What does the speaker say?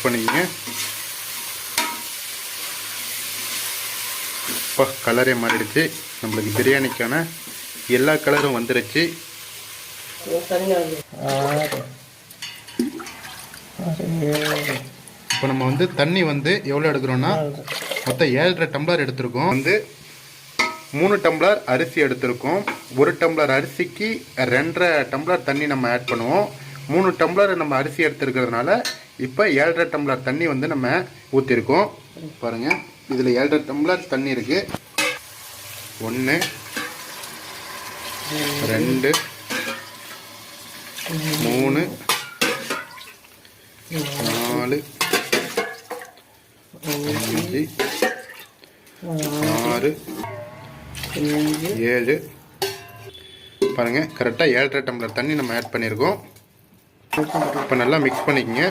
பண்ணிக்கங்க. இப்போ கலரே மாறிடுச்சு. நம்மளுக்கு பிரியாணிக்கான எல்லா கலரும் வந்துருச்சு. இப்போ நம்ம வந்து தண்ணி வந்து எவ்வளோ எடுக்கிறோன்னா மொத்தம் 7.5 டம்ளர் எடுத்திருக்கோம். வந்து 3 டம்ளர் அரிசி எடுத்திருக்கோம். 1 டம்ளர் அரிசிக்கு 2.5 டம்ளர் தண்ணி நம்ம ஆட் பண்ணுவோம். 3 டம்ளர் நம்ம அரிசி எடுத்துருக்கிறதுனால இப்போ 7.5 டம்ளர் தண்ணி வந்து நம்ம ஊற்றிருக்கோம். பாருங்கள், இதில் 7.5 டம்ளர் தண்ணி இருக்குது. 1 2 3 4 5 6 7 பாருங்கள், கரெக்டாக 7.5 டம்ளர் தண்ணி நம்ம ஆட் பண்ணியிருக்கோம். இப்போ நல்லா மிக்ஸ் பண்ணிக்கோங்க.